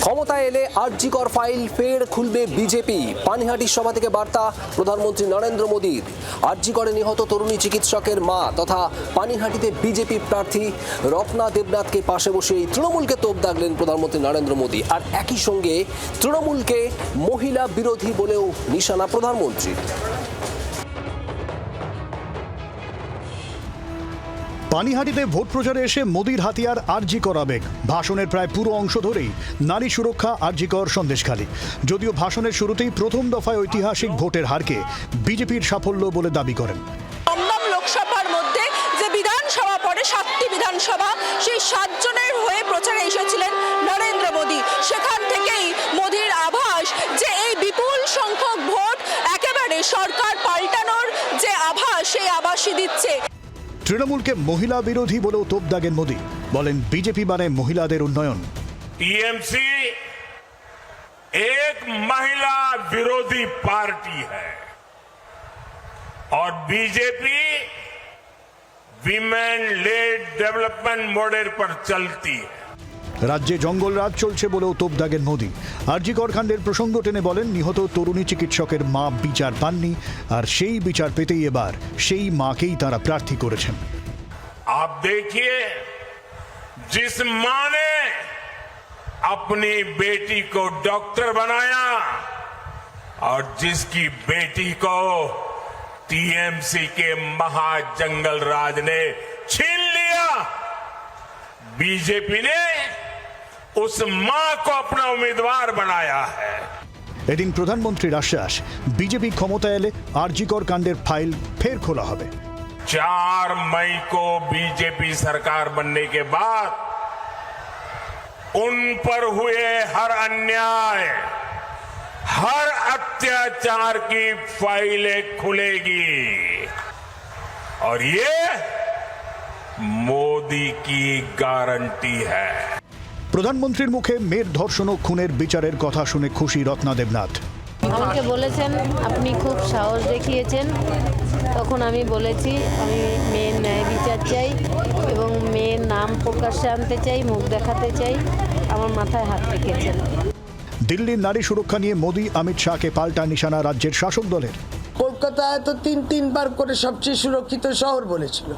ক্ষমতায় এলে আরজি কর ফাইল ফের খুলবে বিজেপি। পানিহাটির সভা থেকে বার্তা প্রধানমন্ত্রী নরেন্দ্র মোদীর। আরজি করে নিহত তরুণী চিকিৎসকের মা তথা পানিহাটিতে বিজেপি প্রার্থী রত্না দেবনাথকে পাশে বসেই তৃণমূলকে তোপ দাগলেন প্রধানমন্ত্রী নরেন্দ্র মোদী। আর একই সঙ্গে তৃণমূলকে মহিলা বিরোধী বলেও নিশানা প্রধানমন্ত্রী। পানিহাটিতে ভোট প্রচারে এসে মোদির হাতিয়ার আরজি কর আবেগ। ভাষণের প্রায় পুরো অংশ ধরেই নারী সুরক্ষা, আরজি কর, সন্দেশখালী। যদিও ভাষণের শুরুতেই প্রথম দফায় ঐতিহাসিক ভোটের হারকে বিজেপির সাফল্য বলে দাবি করেন। দমদম লোকসভার মধ্যে যে বিধানসভা পড়ে 7টি বিধানসভা, সেই 7 জনের হয়ে প্রচারে এসেছিলেন নরেন্দ্র মোদী। সেখান থেকেই মোদীর আভাস যে এই বিপুল সংখ্যক ভোট একেবারে সরকার পাল্টানোর যে আভাস, সেই আভাসই দিচ্ছে। তৃণমূলকে মহিলা বিরোধী বলেও তোপ দাগেন মোদী। বলেন বিজেপি মানে মহিলাদের উন্নয়ন। टीएमसी एक महिला विरोधी पार्टी है और BJP women lead development model पर चलती है। রাজ্যে জঙ্গলরাজ চলছে বলেও তোপ দাগেন মোদী। আরজি কর কাণ্ডের প্রসঙ্গ টেনে বলেন নিহত তরুণী চিকিৎসকের মা বিচার পাননি, আর সেই বিচার পেতেই এবার সেই মাকেই তারা প্রার্থী করেছেন। आप देखिए, जिस मां ने अपनी बेटी को डॉक्टर बनाया और जिसकी बेटी को टीएमसी के महाजंगल राज ने छीन लिया, बीजेपी ने उस मां को अपना उम्मीदवार बनाया है। এদিন প্রধানমন্ত্রীর আশ্বাস, বিজেপি ক্ষমতায় এলে আরজি কর কাণ্ডের ফাইল ফের খোলা হবে। 4 मई को बीजेपी सरकार बनने के बाद उन पर हुए हर अन्याय, हर अत्याचार की फाइलें खुलेगी और ये मोदी की गारंटी है। প্রধানমন্ত্রীর মুখে মেয়ের ধর্ষণ ও খুনের বিচারের কথা শুনে খুশি রত্না দেবনাথ। আমাকে বলেছেন আপনি খুব সাহস দেখিয়েছেন। তখন আমি বলেছি আমি মেয়ের ন্যায় বিচার চাই এবং মেয়ের নাম প্রকাশ্যে আনতে চাই, মুখ দেখাতে চাই। আমার মাথায় হাত রেখেছেন। দিল্লির নারী সুরক্ষা নিয়ে মোদী অমিত শাহকে পাল্টা নিশানা রাজ্যের শাসক দলের। কলকাতায় তো 3-3বার করে সবচেয়ে সুরক্ষিত শহর বলেছিল,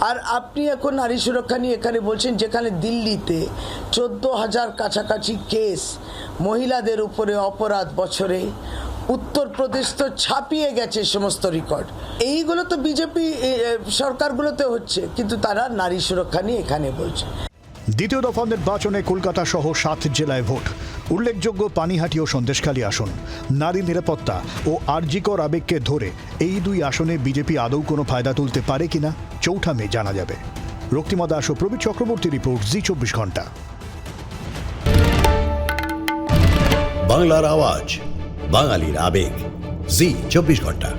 আর আপনি এখন নারী সুরক্ষা নিয়ে এখানে বলছেন, যেখানে দিল্লিতে 14,000 কাছাকাছি কেস মহিলাদের উপরে অপরাধ বছরে। উত্তরপ্রদেশ তো ছাপিয়ে গেছে সমস্ত রেকর্ড। এইগুলো তো বিজেপি সরকারগুলোতে হচ্ছে, কিন্তু তারা নারী সুরক্ষা নিয়ে এখানে বলছে। দ্বিতীয় দফা নির্বাচনে কলকাতা সহ 7 জেলায় ভোট। উল্লেখযোগ্য পানিহাটি ও সন্দেশখালী আসন। নারী নিরাপত্তা ও আরজি কর আবেগকে ধরে এই 2 আসনে বিজেপি আদৌ কোনো ফায়দা তুলতে পারে কিনা 4 মে জানা যাবে। রক্তিমা দাস ও প্রবীর চক্রবর্তী রিপোর্ট, জি 24 ঘন্টা। বাংলার আওয়াজ, বাঙালির আবেগ, জি 24 ঘন্টা।